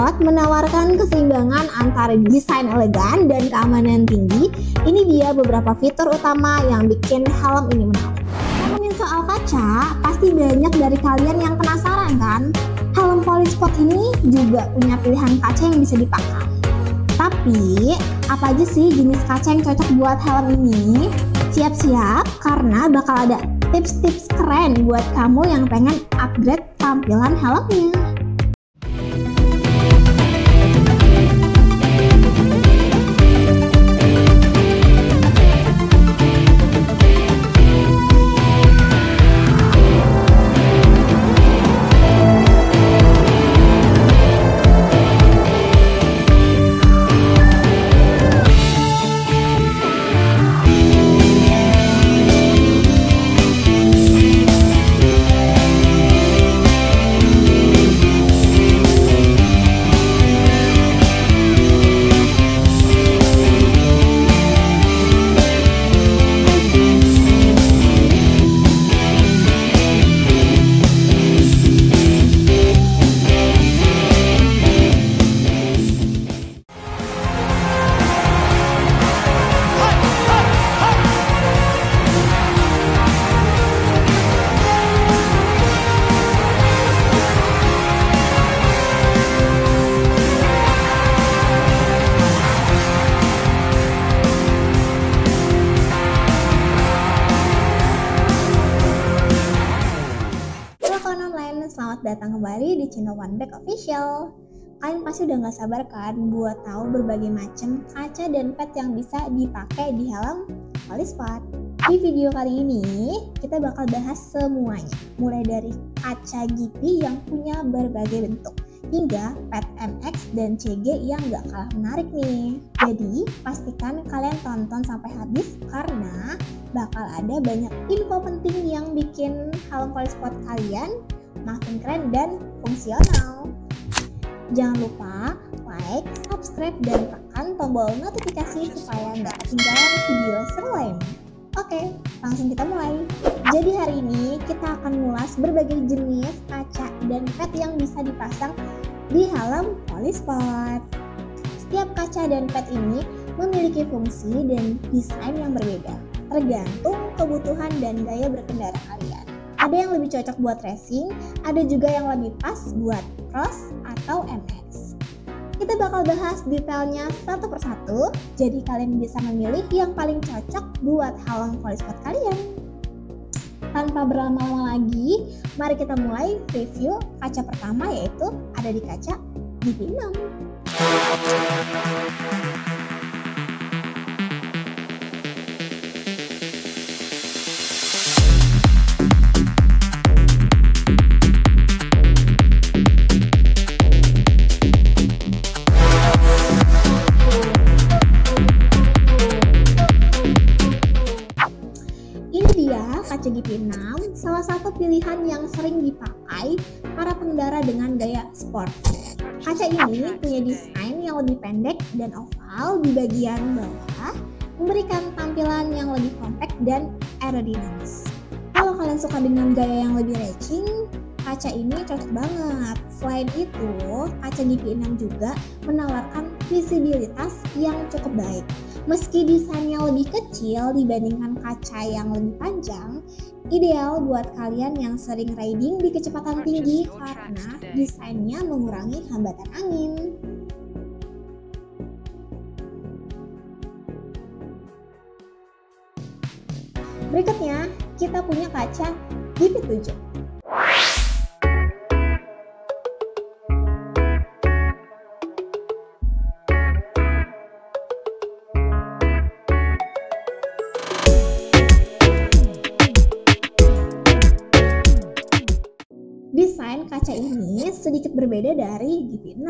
Sport menawarkan keseimbangan antara desain elegan dan keamanan tinggi. Ini dia beberapa fitur utama yang bikin helm ini menarik. Ngomongin soal kaca, pasti banyak dari kalian yang penasaran kan? Helm Polysport ini juga punya pilihan kaca yang bisa dipakai. Tapi, apa aja sih jenis kaca yang cocok buat helm ini? Siap-siap, karena bakal ada tips-tips keren buat kamu yang pengen upgrade tampilan helmnya. Selamat datang kembali di channel OneBag Official. Kalian pasti udah gak sabar kan buat tahu berbagai macam kaca dan pad yang bisa dipakai di helm Polysport. Di video kali ini kita bakal bahas semuanya, mulai dari kaca GP yang punya berbagai bentuk hingga pad MX dan CG yang gak kalah menarik nih. Jadi pastikan kalian tonton sampai habis karena bakal ada banyak info penting yang bikin helm Polysport kalian makin keren dan fungsional. Jangan lupa like, subscribe, dan tekan tombol notifikasi supaya nggak ketinggalan video seru lainnya. Oke, langsung kita mulai. Jadi hari ini kita akan ngulas berbagai jenis kaca dan pad yang bisa dipasang di helm Polysport. Setiap kaca dan pad ini memiliki fungsi dan desain yang berbeda, tergantung kebutuhan dan gaya berkendara kalian. Ada yang lebih cocok buat racing, ada juga yang lebih pas buat cross atau MX. Kita bakal bahas detailnya satu persatu, jadi kalian bisa memilih yang paling cocok buat helm Polysport kalian. Tanpa berlama-lama lagi, mari kita mulai review kaca pertama, yaitu ada di kaca GP6. Kaca GP6 salah satu pilihan yang sering dipakai para pengendara dengan gaya sport. Kaca ini punya desain yang lebih pendek dan oval di bagian bawah, memberikan tampilan yang lebih kompak dan aerodinamis. Kalau kalian suka dengan gaya yang lebih racing, kaca ini cocok banget. Selain itu, kaca GP6 juga menawarkan visibilitas yang cukup baik. Meski desainnya lebih kecil dibandingkan kaca yang lebih panjang, ideal buat kalian yang sering riding di kecepatan tinggi karena desainnya mengurangi hambatan angin. Berikutnya, kita punya kaca GP7. Desain kaca ini sedikit berbeda dari GP6.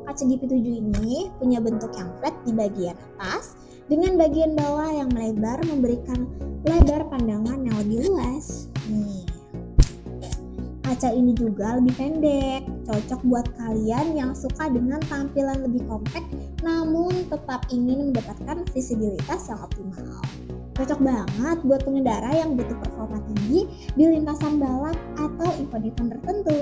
Kaca GP7 ini punya bentuk yang flat di bagian atas dengan bagian bawah yang melebar, memberikan lebar pandangan yang lebih luas. Kaca ini juga lebih pendek, cocok buat kalian yang suka dengan tampilan lebih kompak namun tetap ingin mendapatkan visibilitas yang optimal. Cocok banget buat pengendara yang butuh performa tinggi di lintasan balap atau event-event tertentu.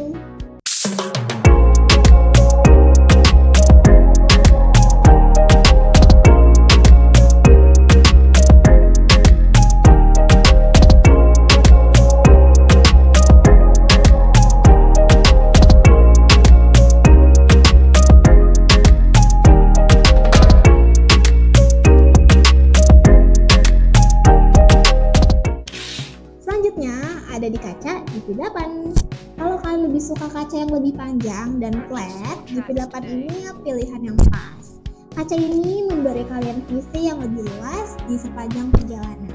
lebih suka kaca yang lebih panjang dan flat, GP8 ini pilihan yang pas. Kaca ini memberi kalian visi yang lebih luas di sepanjang perjalanan.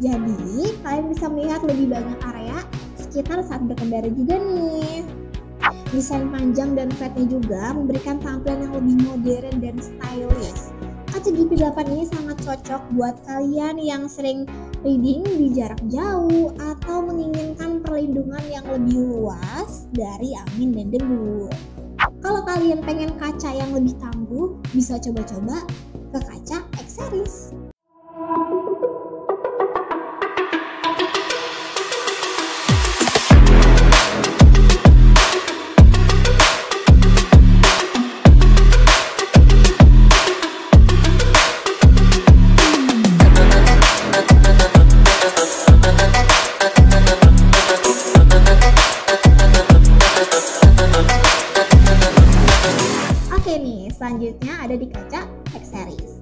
Jadi, kalian bisa melihat lebih banyak area sekitar saat berkendara juga nih. Desain panjang dan flatnya juga memberikan tampilan yang lebih modern dan stylish. Kaca GP8 ini sangat cocok buat kalian yang sering riding di jarak jauh atau menginginkan perlindungan yang lebih luas dari angin dan debu. Kalau kalian pengen kaca yang lebih tangguh, bisa coba-coba ke kaca X Series. Selanjutnya ada di kaca X Series.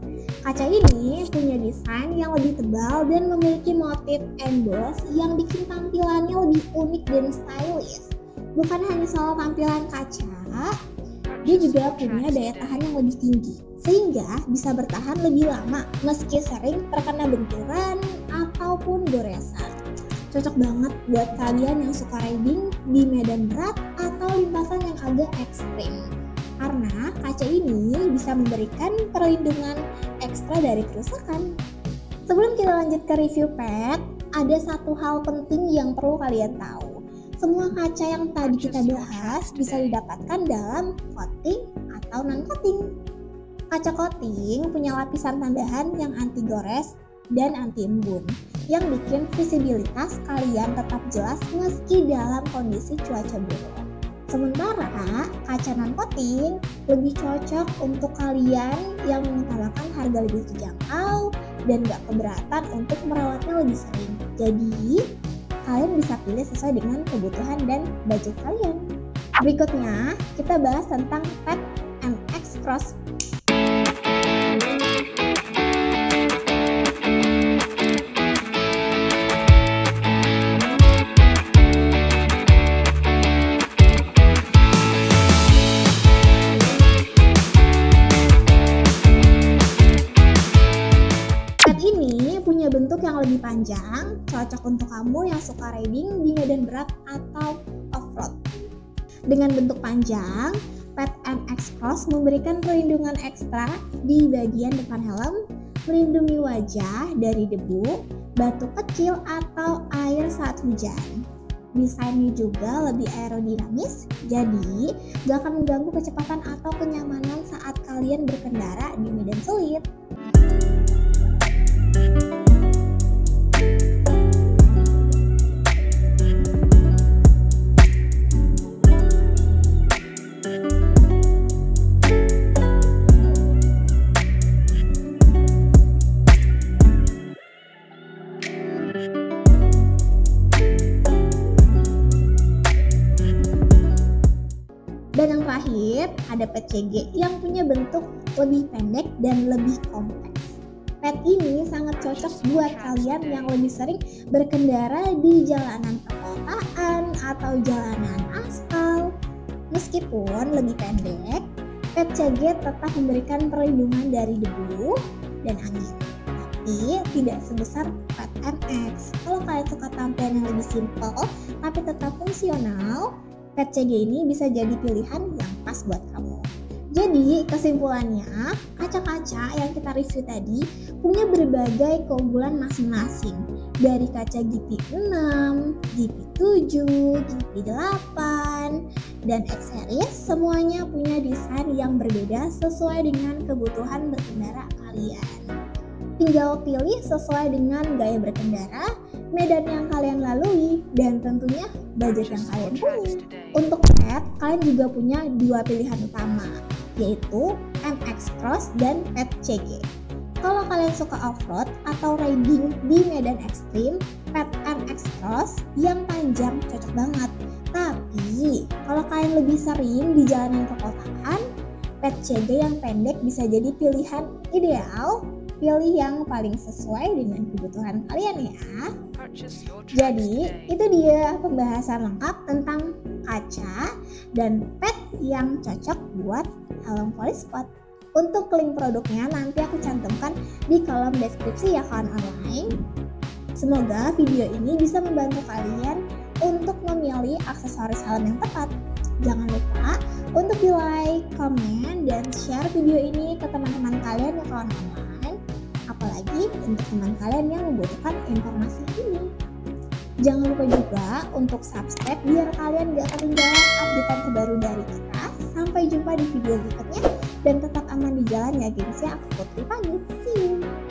Kaca ini punya desain yang lebih tebal dan memiliki motif emboss yang bikin tampilannya lebih unik dan stylish. Bukan hanya soal tampilan kaca, dia juga punya daya tahan yang lebih tinggi, sehingga bisa bertahan lebih lama meski sering terkena benturan ataupun goresan. Cocok banget buat kalian yang suka riding di medan berat atau lintasan yang agak ekstrim. Karena kaca ini bisa memberikan perlindungan ekstra dari kerusakan. Sebelum kita lanjut ke review pet, ada satu hal penting yang perlu kalian tahu. Semua kaca yang tadi kita bahas bisa didapatkan dalam coating atau non-coating. Kaca coating punya lapisan tambahan yang anti gores dan anti embun, yang bikin visibilitas kalian tetap jelas meski dalam kondisi cuaca buruk. Sementara kaca non-coating lebih cocok untuk kalian yang mengutamakan harga lebih terjangkau dan gak keberatan untuk merawatnya lebih sering. Jadi, kalian bisa pilih sesuai dengan kebutuhan dan budget kalian. Berikutnya, kita bahas tentang Pet MX Cross. Bentuk yang lebih panjang, cocok untuk kamu yang suka riding di medan berat atau off-road. Dengan bentuk panjang, Pet MX Cross memberikan perlindungan ekstra di bagian depan helm, melindungi wajah dari debu, batu kecil atau air saat hujan. Desainnya juga lebih aerodinamis, jadi gak akan mengganggu kecepatan atau kenyamanan saat kalian berkendara di medan sulit. Dan yang terakhir, ada Pet CG yang punya bentuk lebih pendek dan lebih kompleks. Pet ini sangat cocok buat kalian yang lebih sering berkendara di jalanan perkotaan atau jalanan aspal. Meskipun lebih pendek, Pet CG tetap memberikan perlindungan dari debu dan angin. Tapi tidak sebesar Pet MX. Kalau kalian suka tampilan yang lebih simpel tapi tetap fungsional, Pet CG ini bisa jadi pilihan yang pas buat kamu. Jadi kesimpulannya, kaca-kaca yang kita review tadi punya berbagai keunggulan masing-masing. Dari kaca GP6, GP7, GP8, dan X Series, semuanya punya desain yang berbeda sesuai dengan kebutuhan berkendara kalian. Tinggal pilih sesuai dengan gaya berkendara, medan yang kalian lalui, dan tentunya budget yang kalian punya. Untuk pet, kalian juga punya dua pilihan utama, yaitu MX Cross dan Pet CG. Kalau kalian suka off-road atau riding di medan ekstrim, Pet MX Cross yang panjang cocok banget. Tapi, kalau kalian lebih sering di jalanan perkotaan, pet jaga yang pendek bisa jadi pilihan ideal. Pilih yang paling sesuai dengan kebutuhan kalian ya. Jadi itu dia pembahasan lengkap tentang kaca dan pet yang cocok buat helm Polyspot. Untuk link produknya nanti aku cantumkan di kolom deskripsi ya kawan online. Semoga video ini bisa membantu kalian untuk memilih aksesoris helm yang tepat. Jangan lupa untuk di like, komen, dan share video ini ke teman-teman kalian ya kawan online. Apalagi untuk teman kalian yang membutuhkan informasi ini. Jangan lupa juga untuk subscribe biar kalian gak ketinggalan update terbaru dari kita. Sampai jumpa di video berikutnya dan tetap aman di jalan ya gengs ya. Aku Putri pamit. See you.